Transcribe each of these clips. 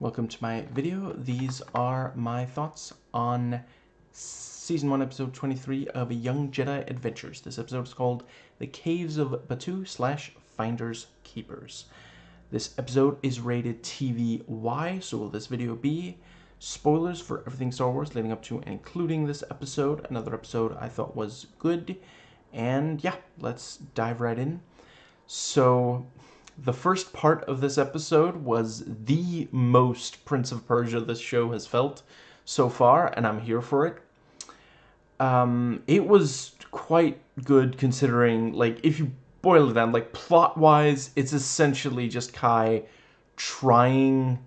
Welcome to my video. These are my thoughts on Season 1, Episode 23 of Young Jedi Adventures. This episode is called The Caves of Batuu / Finders Keepers. This episode is rated TV Y, so will this video be spoilers for everything Star Wars leading up to and including this episode. Another episode I thought was good. And yeah, let's dive right in. So the first part of this episode was the most Prince of Persia this show has felt so far, and I'm here for it. It was quite good considering, like, if you boil it down, like, plot-wise, it's essentially just Kai trying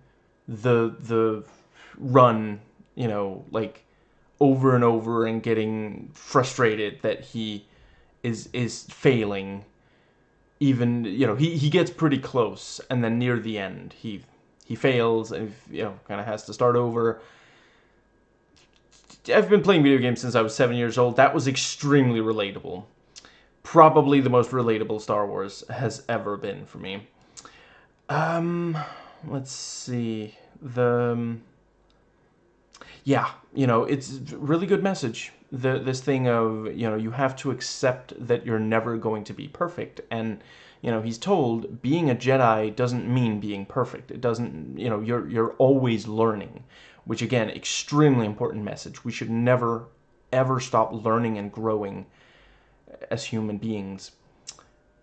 the run, you know, like, over and over and getting frustrated that he is failing. Even, you know, he gets pretty close, and then near the end he fails and, you know, kind of has to start over. I've been playing video games since I was 7 years old. That was extremely relatable. Probably the most relatable Star Wars has ever been for me. Let's see. Yeah, you know, it's a really good message. This thing of, you know, you have to accept that you're never going to be perfect. And, you know, he's told being a Jedi doesn't mean being perfect. It doesn't, you know, you're always learning, which, again, extremely important message. We should never, ever stop learning and growing as human beings.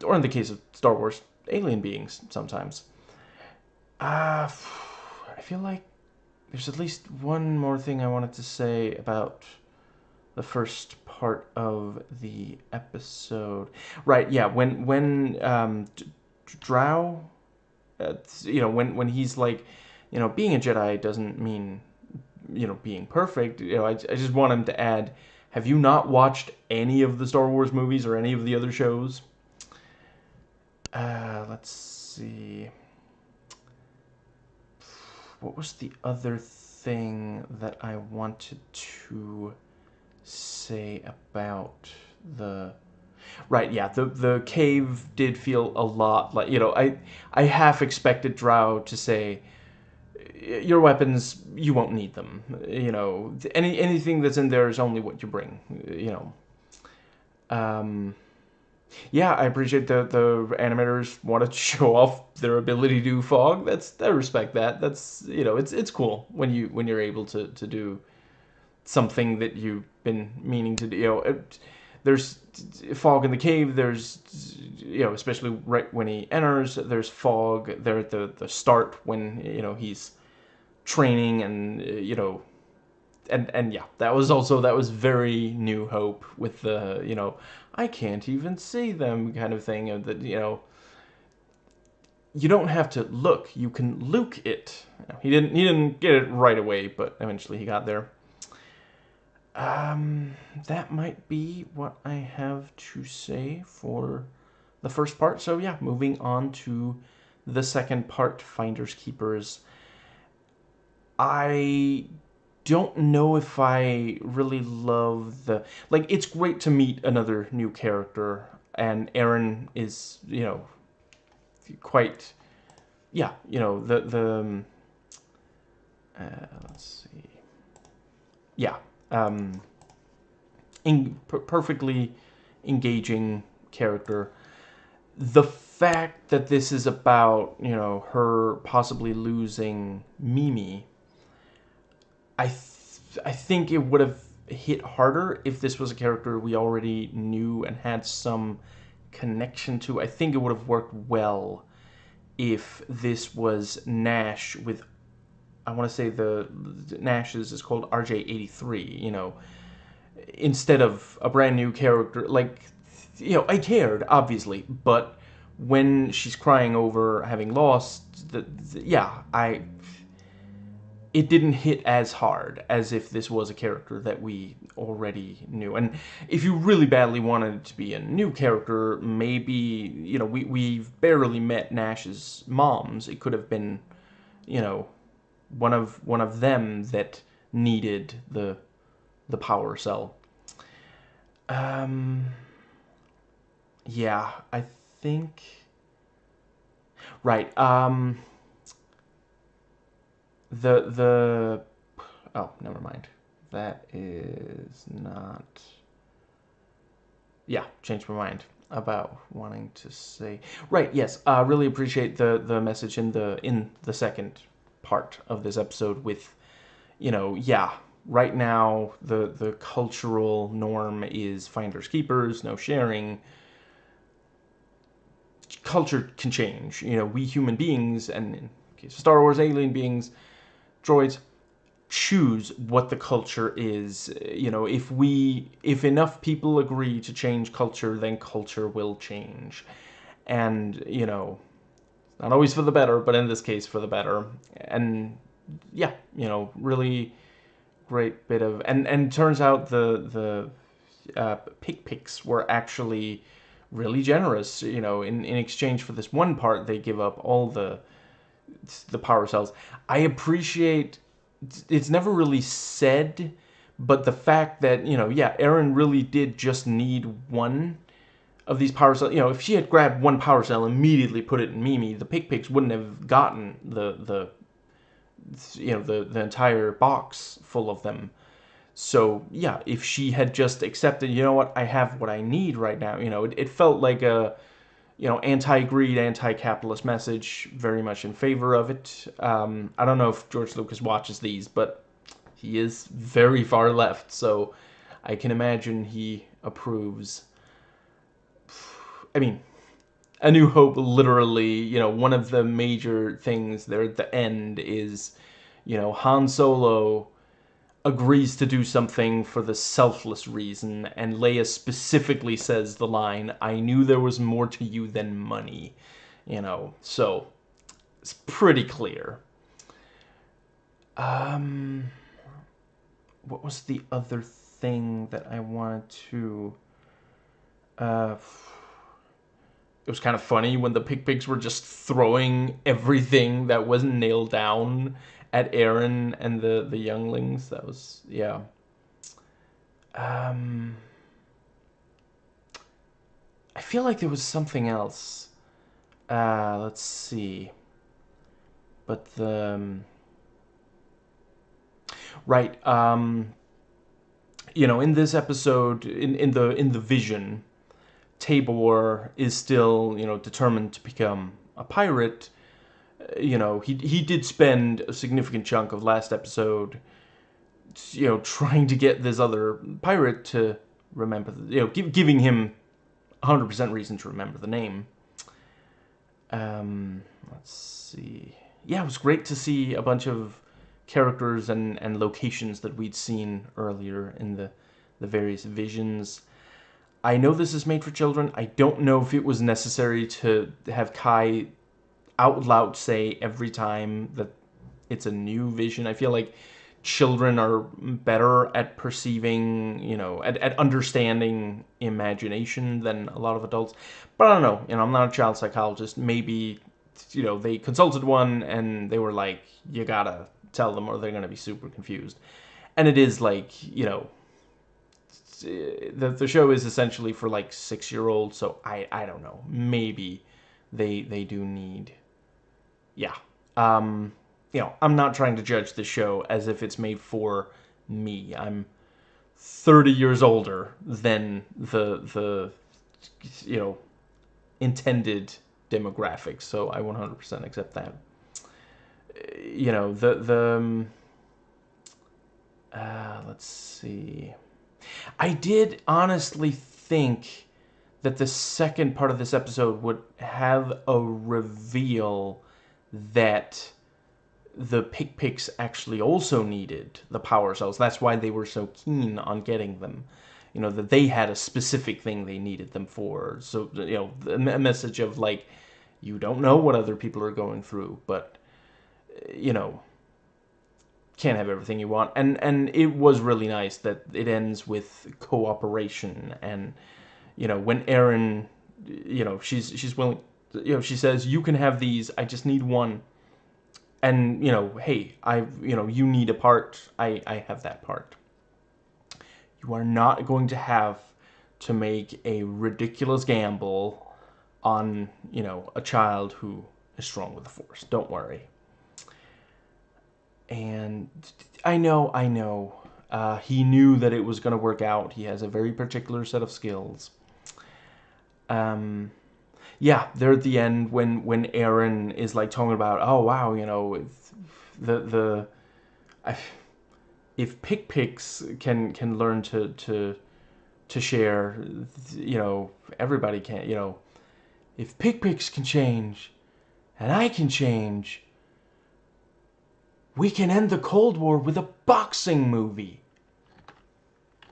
Or in the case of Star Wars, alien beings sometimes. I feel like there's at least one more thing I wanted to say about the first part of the episode. Right, yeah, when Drow, you know, when he's like, you know, being a Jedi doesn't mean, you know, being perfect. You know, I just want him to add, have you not watched any of the Star Wars movies or any of the other shows? Let's see. What was the other thing that I wanted to say about the... Right, yeah, the cave did feel a lot like, you know, I half expected Drow to say, your weapons, you won't need them. You know, anything that's in there is only what you bring, you know. Yeah, I appreciate the animators wanted to show off their ability to do fog. I respect that. That's, you know, it's cool when you're able to do something that you've been meaning to do. You know, there's fog in the cave. There's, you know, especially right when he enters, there's fog there at the start when, you know, he's training and, you know, and yeah, that was very New Hope with the, you know, I can't even see them kind of thing, of that, you know, you don't have to look, you can Luke it. He didn't get it right away, but eventually he got there. That might be what I have to say for the first part. So yeah, moving on to the second part, Finders Keepers. I don't know if I really love the... Like, it's great to meet another new character, and Aaron is, you know, quite... Yeah, you know, let's see... Yeah, perfectly engaging character. The fact that this is about, you know, her possibly losing Mimi, I think it would have hit harder if this was a character we already knew and had some connection to. I think it would have worked well if this was Nash with, I want to say the Nash's is called RJ83, you know, instead of a brand new character. Like, you know, I cared, obviously, but when she's crying over having lost, yeah, it didn't hit as hard as if this was a character that we already knew. And if you really badly wanted it to be a new character, maybe, you know, we've barely met Nash's moms. It could have been, you know, one of them that needed the power cell. Yeah, I think... Right, the oh, never mind. That is not. Yeah, changed my mind about wanting to say. Right, yes. Really appreciate the message in the second part of this episode with, yeah, right now the cultural norm is finders keepers, no sharing. Culture can change. We human beings, and in case of Star Wars, alien beings, droids, choose what the culture is. If enough people agree to change culture, then culture will change. And, not always for the better, but in this case for the better. And yeah, really great bit of, and turns out the pick picks were actually really generous. In exchange for this one part, they give up all the power cells. I appreciate, it's never really said, but the fact that, yeah, Aaron really did just need one of these power cells. If she had grabbed one power cell and immediately put it in Mimi, the pick wouldn't have gotten the entire box full of them. So yeah, if she had just accepted, what, I have what I need right now, it felt like a, anti-greed, anti-capitalist message, very much in favor of it. I don't know if George Lucas watches these, but he is very far left, so I can imagine he approves. I mean, A New Hope, literally, one of the major things there at the end is, Han Solo agrees to do something for the selfless reason, and Leia specifically says the line, "I knew there was more to you than money." So it's pretty clear. What was the other thing that I wanted to... It was kind of funny when the pigs were just throwing everything that wasn't nailed down at Aaron and the younglings. That was, yeah. I feel like there was something else. Let's see. But right, in this episode, in the vision, Tabor is still, determined to become a pirate. He did spend a significant chunk of last episode, trying to get this other pirate to remember, giving him 100% reason to remember the name. Let's see. Yeah, it was great to see a bunch of characters and locations that we'd seen earlier in the various visions. I know this is made for children. I don't know if it was necessary to have Kai out loud say every time that it's a new vision. I feel like children are better at perceiving, at understanding imagination than a lot of adults. But I don't know. I'm not a child psychologist. Maybe, they consulted one and they were like, you gotta tell them or they're gonna be super confused. And it is like, the show is essentially for like 6-year-olds, so I don't know. Maybe they do need, yeah. I'm not trying to judge the show as if it's made for me. I'm 30 years older than the intended demographics, so I 100% accept that. Let's see. I did honestly think that the second part of this episode would have a reveal that the picks actually also needed the power cells. That's why they were so keen on getting them. That they had a specific thing they needed them for. So, a message of like, you don't know what other people are going through, but, can't have everything you want. And it was really nice that it ends with cooperation. And, when Aaron, she's willing, she says, you can have these, I just need one. And, hey, you need a part, I have that part. You are not going to have to make a ridiculous gamble on, a child who is strong with the Force. Don't worry. and I know. He knew that it was going to work out. He has a very particular set of skills. Yeah, there at the end when Aaron is like talking about, oh wow, you know, the if pick-picks can learn to share, you know, everybody can, you know, if pick-picks can change and I can change, we can end the Cold War with a boxing movie.